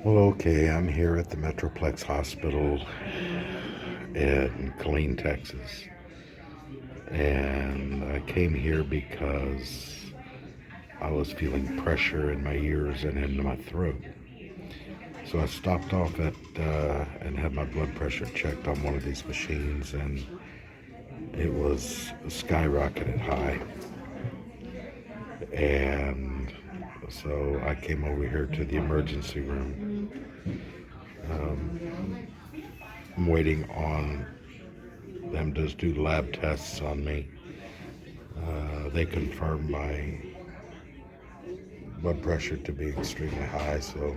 Well, okay, I'm here at the Metroplex Hospital in Killeen, Texas. And I came here because I was feeling pressure in my ears and in my throat. So I stopped off at and had my blood pressure checked on one of these machines, and it was skyrocketed high. And so I came over here to the emergency room. I'm waiting on them to do lab tests on me. They confirmed my blood pressure to be extremely high, so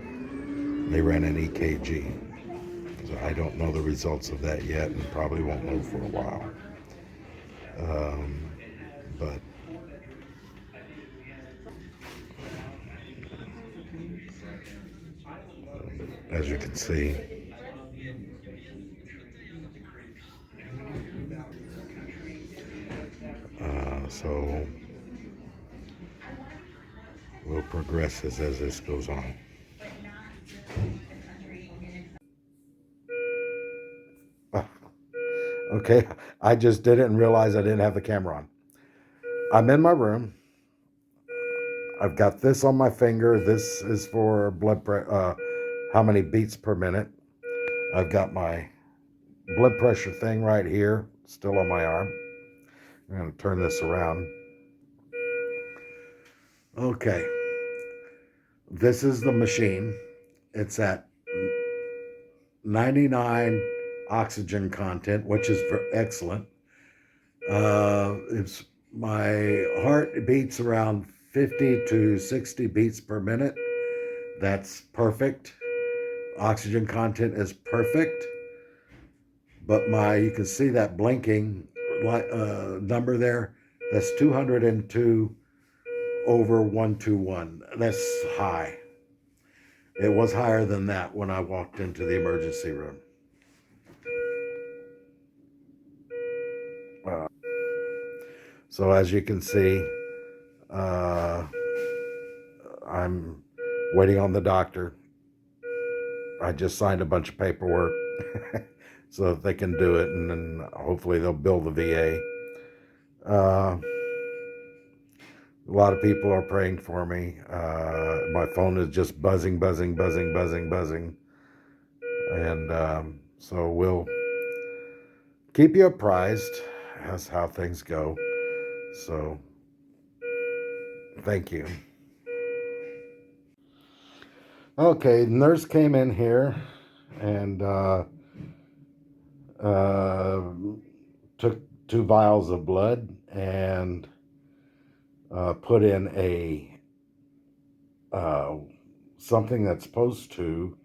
they ran an EKG. So I don't know the results of that yet, and probably won't know for a while. Um, but as you can see, so we'll progress as this goes on. Okay, I just didn't realize I didn't have the camera on. I'm in my room. I've got this on my finger. This is for blood pressure, how many beats per minute. I've got my blood pressure thing right here, still on my arm. I'm going to turn this around. Okay, this is the machine. It's at 99 oxygen content, which is excellent. It's my heart beats around 50 to 60 beats per minute. That's perfect. Oxygen content is perfect. But you can see that blinking number there. That's 202 over 121. That's high. It was higher than that when I walked into the emergency room. Uh, so as you can see, uh, I'm waiting on the doctor. I just signed a bunch of paperwork so that they can do it, and then hopefully they'll bill the VA. A lot of people are praying for me. My phone is just buzzing, buzzing, buzzing, buzzing, buzzing. And so we'll keep you apprised as how things go. So thank you. Okay, nurse came in here and uh, took 2 vials of blood and put in a uh, something that's supposed to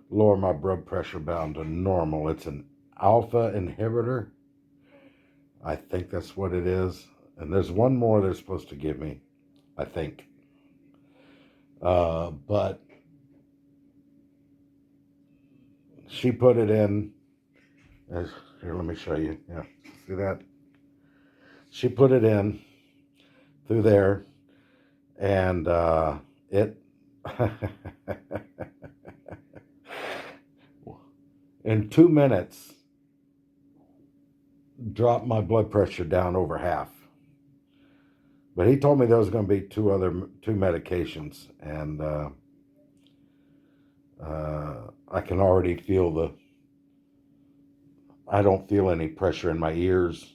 lower my blood pressure down to normal. It's an alpha inhibitor. I think that's what it is. And there's one more they're supposed to give me, I think. But she put it in. Here, let me show you. Yeah, see that? She put it in through there, and it in 2 minutes dropped my blood pressure down over half. But he told me there was going to be two medications, and I can already feel I don't feel any pressure in my ears,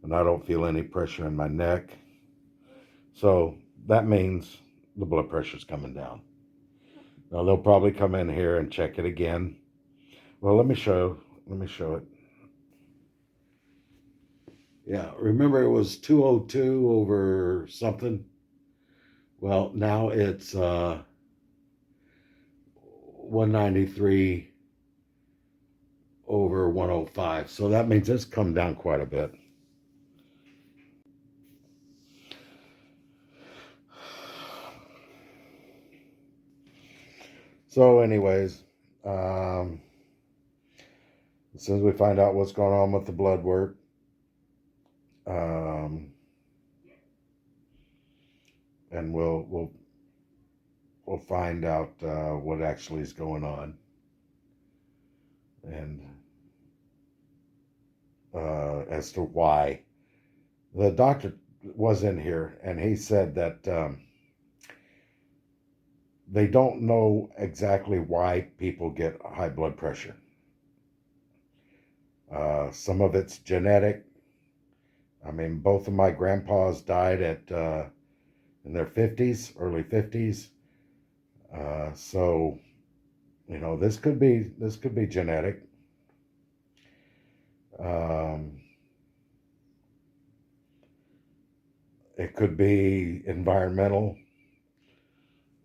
and I don't feel any pressure in my neck. So that means the blood pressure's coming down. Now they'll probably come in here and check it again. Well, let me show it. Yeah, remember it was 202 over something. Well, now it's 193 over 105. So that means it's come down quite a bit. So, anyways, um, as soon as we find out what's going on with the blood work, um, and we'll we'll find out what actually is going on. And as to why. The doctor was in here and he said that they don't know exactly why people get high blood pressure. Some of it's genetic. I mean, both of my grandpas died at in their 50s, early 50s. So, this could be genetic. Um, it could be environmental,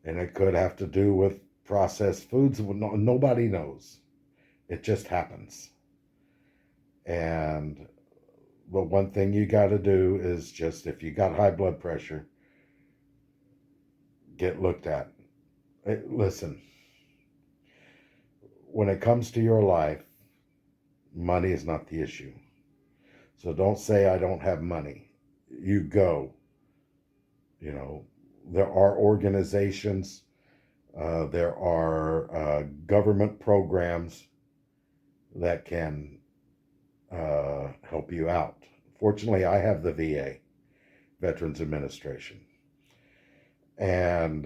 and it could have to do with processed foods. Nobody knows. It just happens. And the one thing you got to do is just, if you got high blood pressure, get looked at. Listen, when it comes to your life, money is not the issue. So don't say I don't have money. You go. There are organizations, there are government programs that can help you out. Fortunately, I have the VA, Veterans Administration. And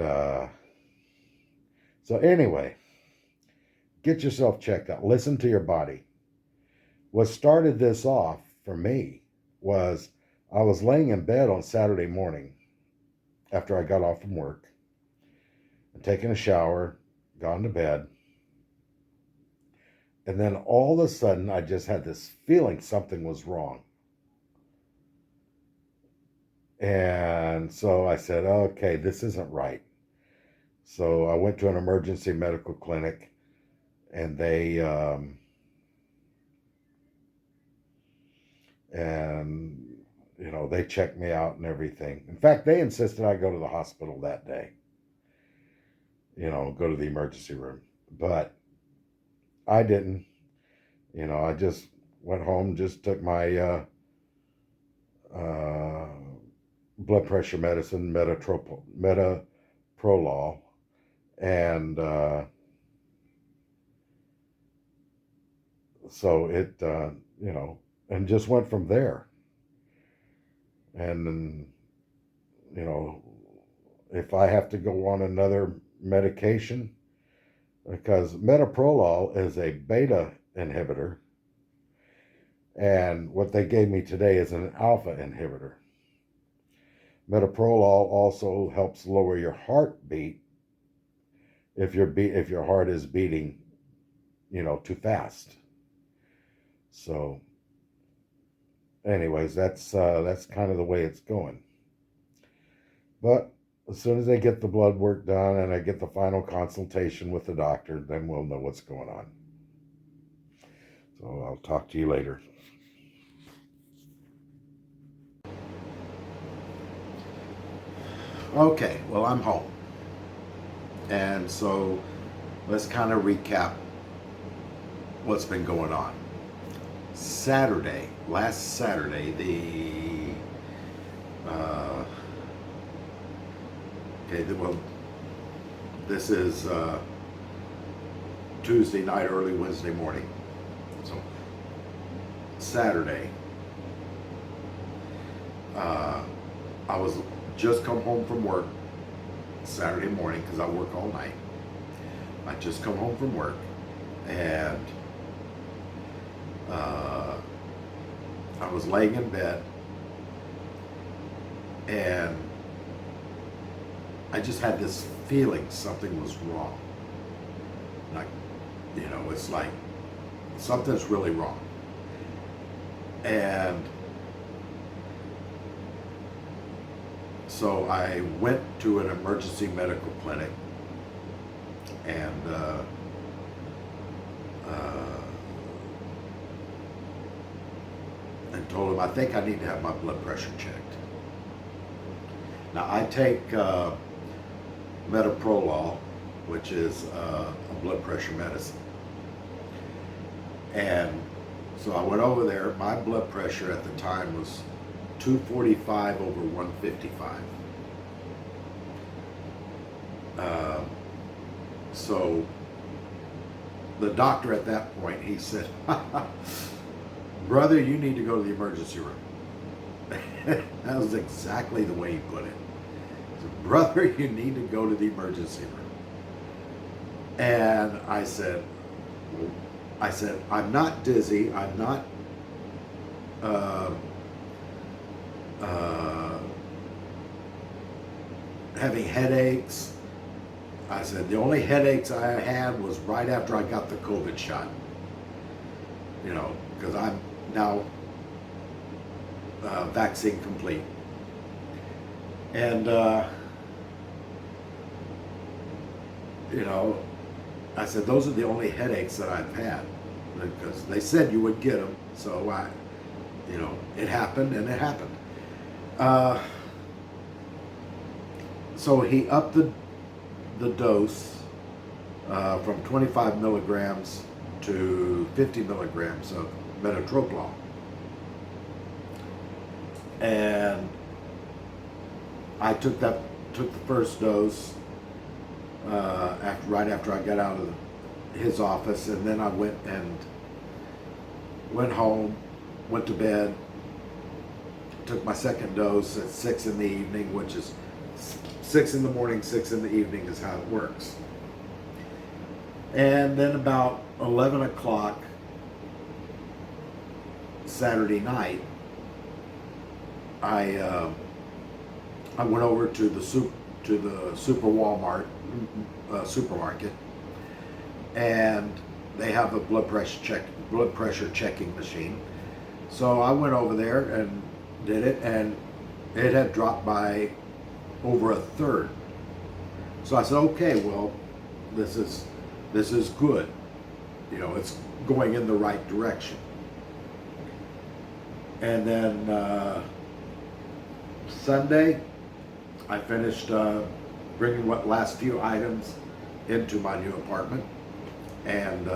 so anyway, get yourself checked out. Listen to your body. What started this off for me was I was laying in bed on Saturday morning after I got off from work and taking a shower, gone to bed. And then all of a sudden, I just had this feeling something was wrong. And so I said, okay, this isn't right. So I went to an emergency medical clinic, and they checked me out and everything. In fact, they insisted I go to the hospital that day, go to the emergency room. But I didn't. I just went home, just took my blood pressure medicine, metoprolol, and so it, and just went from there. And then, if I have to go on another medication, because metoprolol is a beta inhibitor, and what they gave me today is an alpha inhibitor. Metoprolol also helps lower your heartbeat if your heart is beating, too fast. So, anyways, that's kind of the way it's going. But as soon as I get the blood work done and I get the final consultation with the doctor, then we'll know what's going on. So I'll talk to you later. Okay, well, I'm home. And so let's kind of recap what's been going on. Last Saturday, this is Tuesday night, early Wednesday morning. So Saturday, I was just come home from work Saturday morning because I work all night. I just come home from work, and I was laying in bed, and I just had this feeling something was wrong. Like, it's like something's really wrong. And so I went to an emergency medical clinic, and and told them I think I need to have my blood pressure checked. Now I take metoprolol, which is a blood pressure medicine. And so I went over there. My blood pressure at the time was 245 over 155. So the doctor at that point, he said, brother, you need to go to the emergency room. That was exactly the way he put it. He said, brother, you need to go to the emergency room. And I said, I'm not dizzy. I'm not having headaches. I said, the only headaches I had was right after I got the COVID shot. You know, because I'm now vaccine complete. And, you know, I said, those are the only headaches that I've had. Because they said you would get them. So you know, it happened and it happened. So he upped the dose from 25 milligrams to 50 milligrams of metotrolol. And I took the first dose right after I got out of his office, and then I went home, went to bed, took my second dose at 6 in the evening, which is 6 in the morning, 6 in the evening is how it works. And then about 11 o'clock Saturday night, I went over to the Super Walmart supermarket, and they have a blood pressure checking machine. So I went over there and did it, and it had dropped by over a third. So I said, okay, well, this is good. You know, it's going in the right direction. And then Sunday, I finished bringing what last few items into my new apartment, and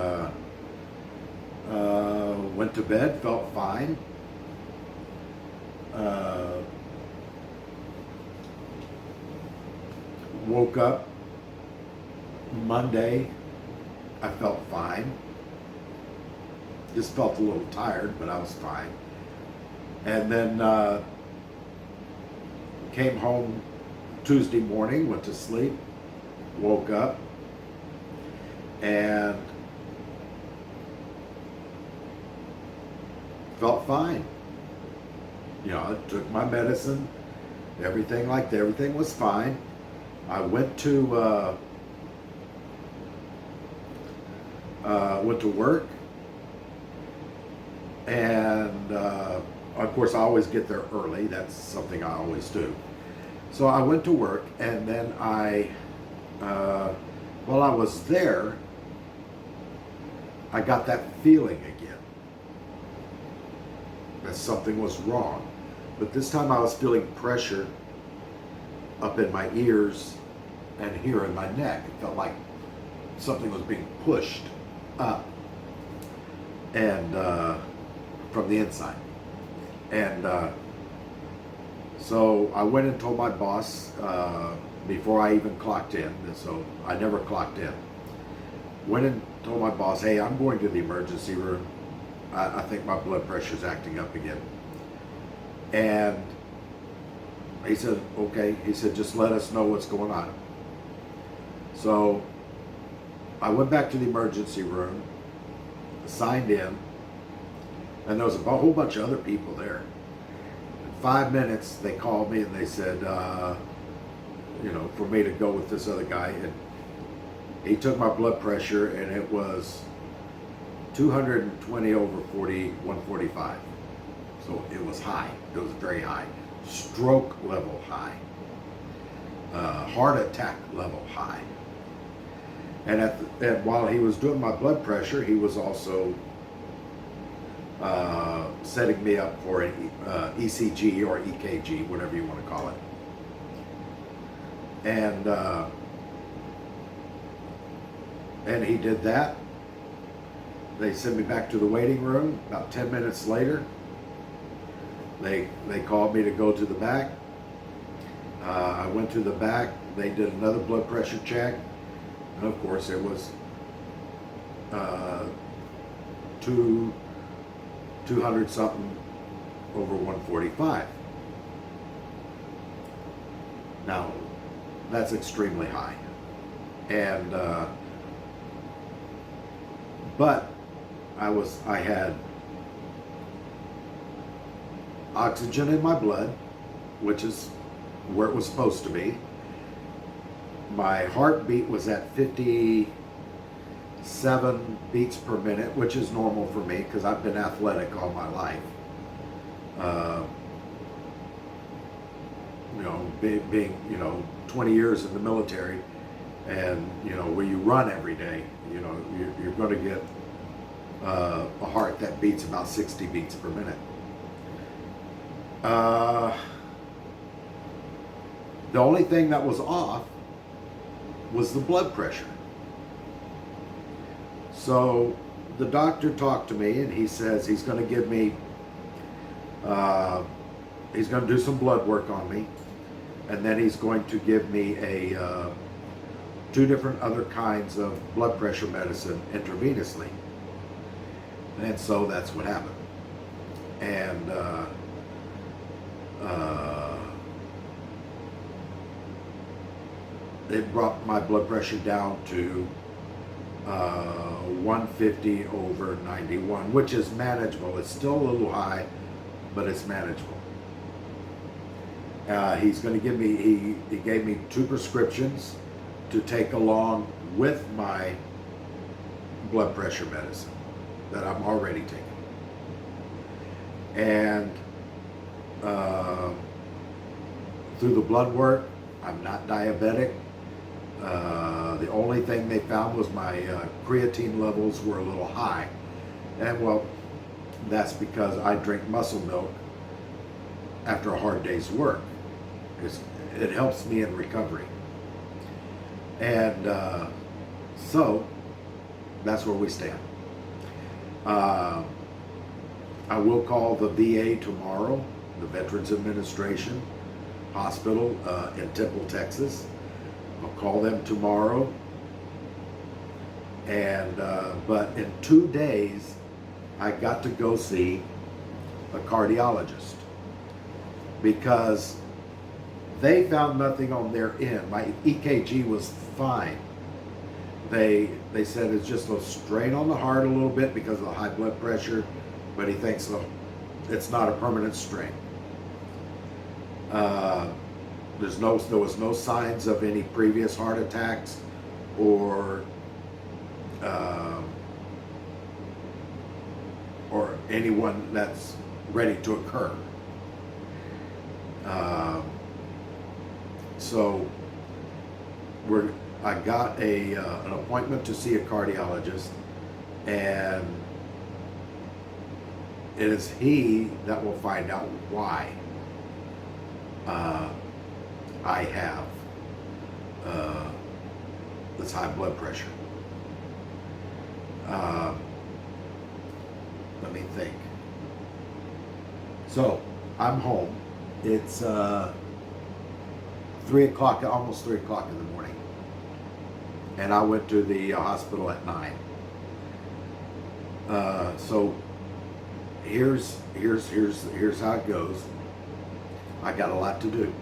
went to bed, felt fine. Woke up Monday, I felt fine. Just felt a little tired, but I was fine. And then came home Tuesday morning, went to sleep, woke up, and felt fine. You know, I took my medicine, everything was fine. I went to work, and of course I always get there early. That's something I always do. So I went to work, and then while I was there, I got that feeling again that something was wrong. But this time I was feeling pressure up in my ears and here in my neck. It felt like something was being pushed up and from the inside. And so I went and told my boss before I even clocked in. So I never clocked in. Went and told my boss, hey, I'm going to the emergency room. I think my blood pressure's acting up again. And he said, okay. He said, just let us know what's going on. So I went back to the emergency room, signed in, and there was a whole bunch of other people there. In 5 minutes, they called me and they said, you know, for me to go with this other guy. And he took my blood pressure, and it was 220 over 40, 145. So it was high. It was very high. Stroke level high. Heart attack level high. And while he was doing my blood pressure, he was also setting me up for an ECG or EKG, whatever you want to call it. And he did that. They sent me back to the waiting room. About 10 minutes later, they called me to go to the back. I went to the back. They did another blood pressure check. And of course, it was two 200 something over 145. Now, that's extremely high. And but I had oxygen in my blood, which is where it was supposed to be. My heartbeat was at 57 beats per minute, which is normal for me because I've been athletic all my life. Being 20 years in the military, and where you run every day, you're going to get a heart that beats about 60 beats per minute. The only thing that was off was the blood pressure. So the doctor talked to me, and he says he's going to give me, he's going to do some blood work on me, and then he's going to give me two different other kinds of blood pressure medicine intravenously. And so that's what happened. And it brought my blood pressure down to 150 over 91, which is manageable. It's still a little high, but it's manageable. He's going to give me, he gave me 2 prescriptions to take along with my blood pressure medicine that I'm already taking. And through the blood work, I'm not diabetic. The only thing they found was my creatine levels were a little high. And well, that's because I drink muscle milk after a hard day's work. It helps me in recovery. And so that's where we stand. I will call the VA tomorrow, the Veterans Administration Hospital in Temple, Texas. I'll call them tomorrow. And but in 2 days, I got to go see a cardiologist because they found nothing on their end. My EKG was fine. They said it's just a strain on the heart a little bit because of the high blood pressure, but he thinks it's not a permanent strain. There was no signs of any previous heart attacks or anyone that's ready to occur. So I got an appointment to see a cardiologist, and it is he that will find out why I have this high blood pressure. Let me think. So I'm home. It's 3 o'clock, almost 3 o'clock in the morning, and I went to the hospital at 9. So here's how it goes. I got a lot to do.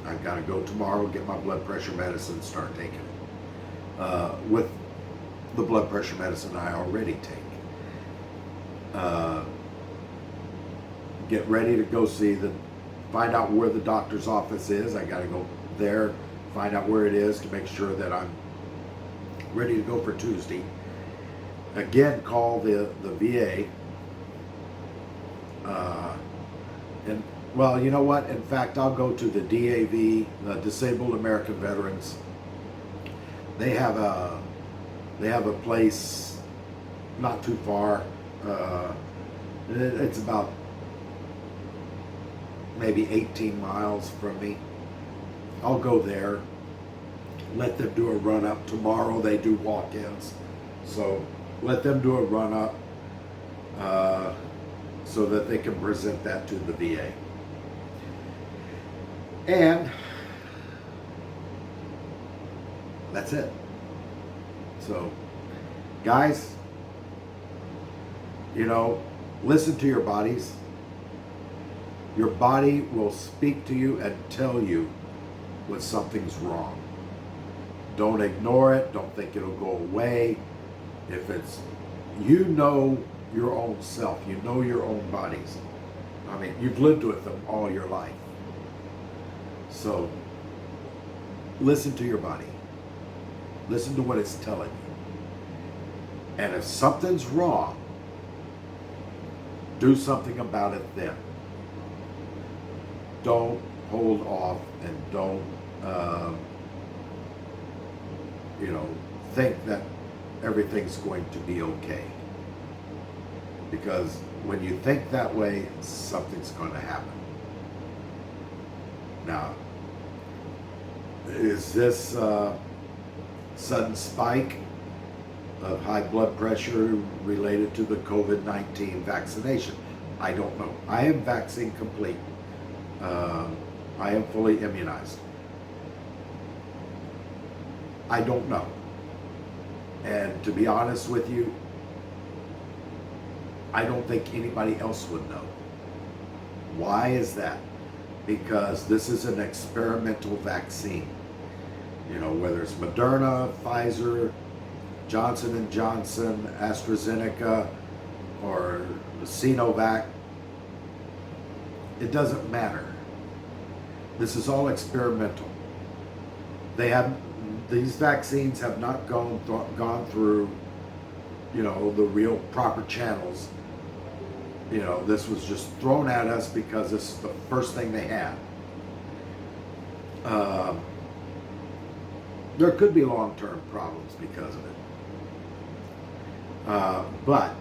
I got to go tomorrow, get my blood pressure medicine, start taking it with the blood pressure medicine I already take. Get ready to go find out where the doctor's office is. I got to go there, find out where it is to make sure that I'm ready to go for Tuesday. Again, call the VA. And well, you know what? In fact, I'll go to the DAV, the Disabled American Veterans. They have a place not too far. It's about maybe 18 miles from me. I'll go there, let them do a run-up. Tomorrow they do walk-ins, so let them do a run-up so that they can present that to the VA. And That's it. So, guys, listen to your bodies. Your body will speak to you and tell you when something's wrong. Don't ignore it. Don't think it'll go away. If it's, your own self. You know your own bodies. I mean, you've lived with them all your life. So, listen to your body. Listen to what it's telling you. And if something's wrong, do something about it then. Don't hold off and don't, think that everything's going to be okay. Because when you think that way, something's going to happen. Now, is this sudden spike of high blood pressure related to the COVID-19 vaccination? I don't know. I am vaccine complete. I am fully immunized. I don't know. And to be honest with you, I don't think anybody else would know. Why is that? Because this is an experimental vaccine. Whether it's Moderna, Pfizer, Johnson & Johnson, AstraZeneca, or Sinovac, it doesn't matter. This is all experimental. These vaccines have not gone through, the real proper channels. This was just thrown at us because this is the first thing they had. There could be long-term problems because of it. But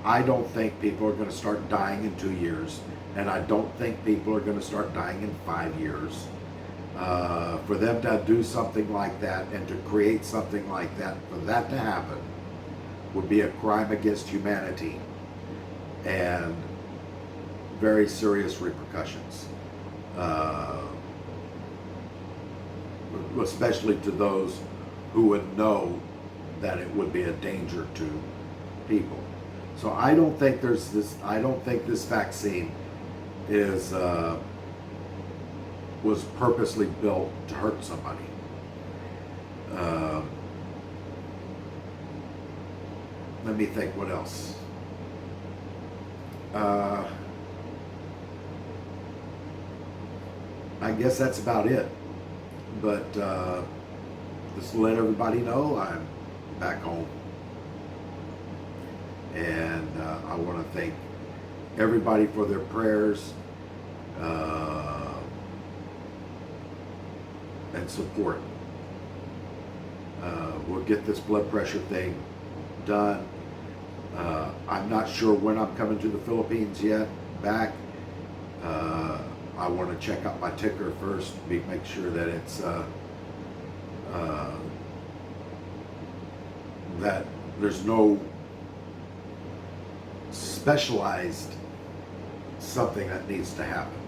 I don't think people are going to start dying in 2 years, and I don't think people are going to start dying in 5 years. For them to do something like that and to create something like that, for that to happen, would be a crime against humanity and very serious repercussions, especially to those who would know that it would be a danger to people. So I don't think this vaccine was purposely built to hurt somebody. Let me think, what else? I guess that's about it. But just to let everybody know, I'm back home. And I want to thank everybody for their prayers and support. We'll get this blood pressure thing done. I'm not sure when I'm coming to the Philippines yet, back. I want to check out my ticker first, make sure that it's that there's no specialized something that needs to happen.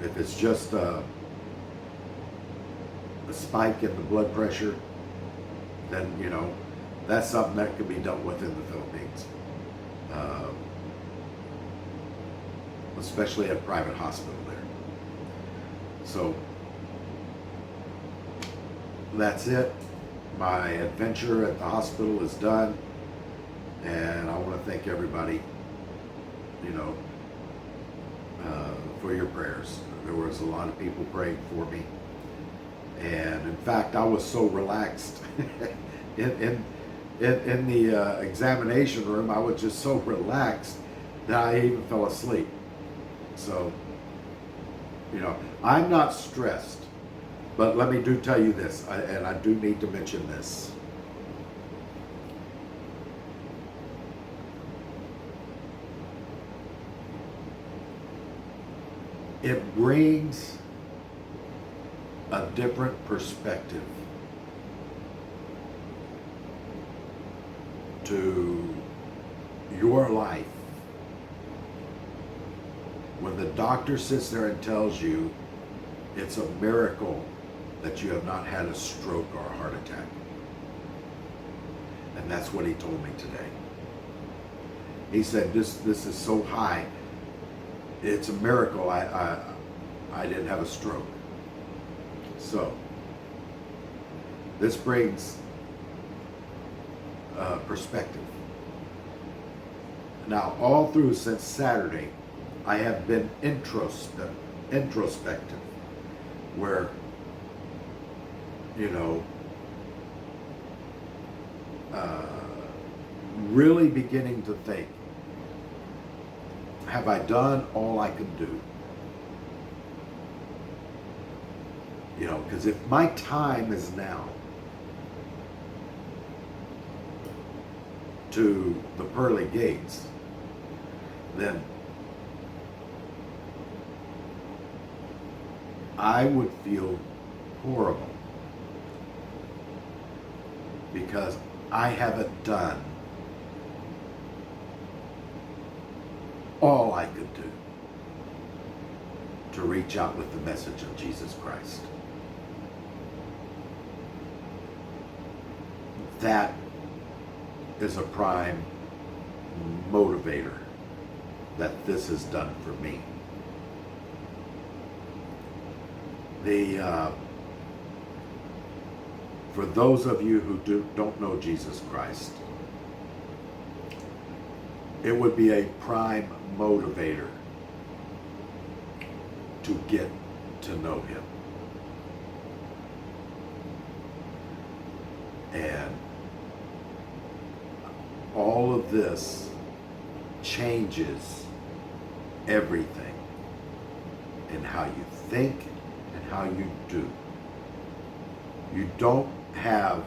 If it's just a spike in the blood pressure, then that's something that can be dealt with in the Philippines, especially at a private hospital there. So that's it. My adventure at the hospital is done, and I want to thank everybody, for your prayers. There was a lot of people praying for me, and in fact, I was so relaxed in the examination room. I was just so relaxed that I even fell asleep. So, I'm not stressed, but let me tell you this, and I do need to mention this. It brings a different perspective to your life When the doctor sits there and tells you it's a miracle that you have not had a stroke or a heart attack. And that's what he told me today. He said, this is so high, it's a miracle I didn't have a stroke. So, this brings perspective. Now, all through since Saturday, I have been introspective, where, you know, really beginning to think, have I done all I can do? You know, because if my time is now to the pearly gates, then I would feel horrible because I haven't done all I could do to reach out with the message of Jesus Christ. That is a prime motivator that this has done for me. For those of you who don't know Jesus Christ, it would be a prime motivator to get to know him. And all of this changes everything in how you think and how you do. You don't have,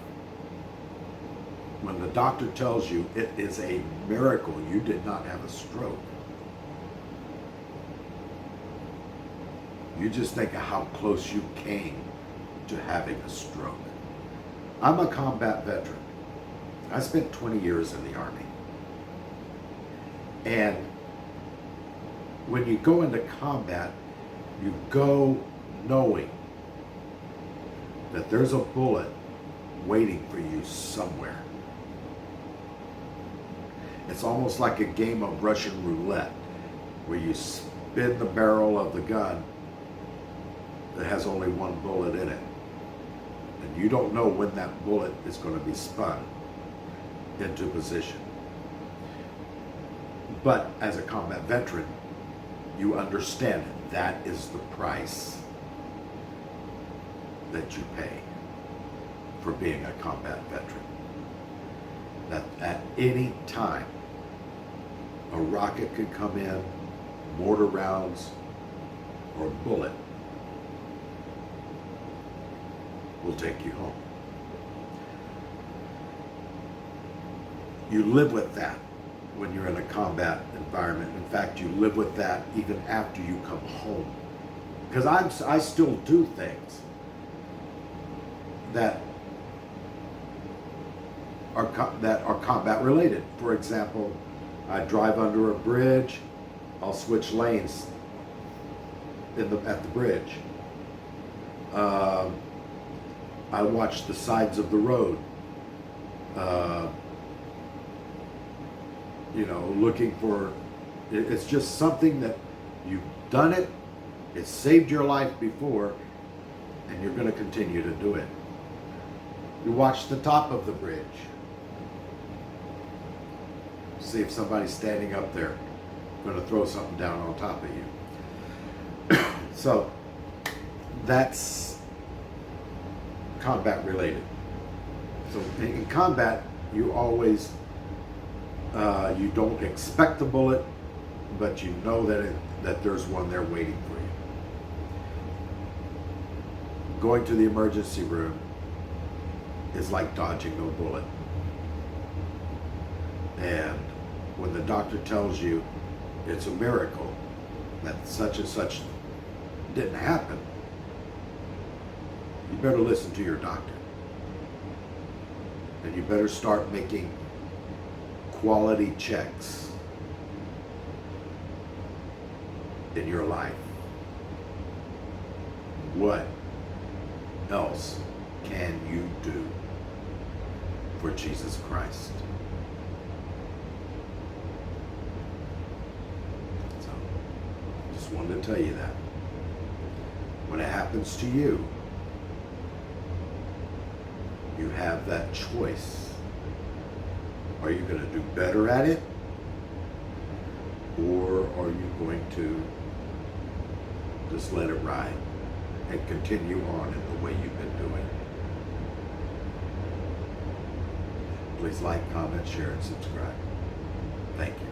when the doctor tells you it is a miracle you did not have a stroke, you just think of how close you came to having a stroke. I'm a combat veteran. I spent 20 years in the Army. And when you go into combat, you go knowing that there's a bullet waiting for you somewhere. It's almost like a game of Russian roulette, where you spin the barrel of the gun that has only one bullet in it. And you don't know when that bullet is going to be spun into position. But as a combat veteran, you understand that is the price that you pay for being a combat veteran. That at any time, a rocket could come in, mortar rounds, or a bullet will take you home. You live with that when you're in a combat environment. In fact, you live with that even after you come home. Because I still do things that are combat related. For example, I drive under a bridge, I'll switch lanes at the bridge. I watch the sides of the road. You know, looking for, it's just something that you've done it, it saved your life before, and you're going to continue to do it. You watch the top of the bridge. See if somebody's standing up there, going to throw something down on top of you. So, that's combat related. So in combat, you always, you don't expect the bullet, but you know that there's one there waiting for you. Going to the emergency room is like dodging a bullet. And when the doctor tells you it's a miracle that such and such didn't happen, you better listen to your doctor. And you better start making quality checks in your life? What else can you do for Jesus Christ? So, just wanted to tell you that. When it happens to you, you have that choice. Are you going to do better at it? Or are you going to just let it ride and continue on in the way you've been doing? Please like, comment, share, and subscribe. Thank you.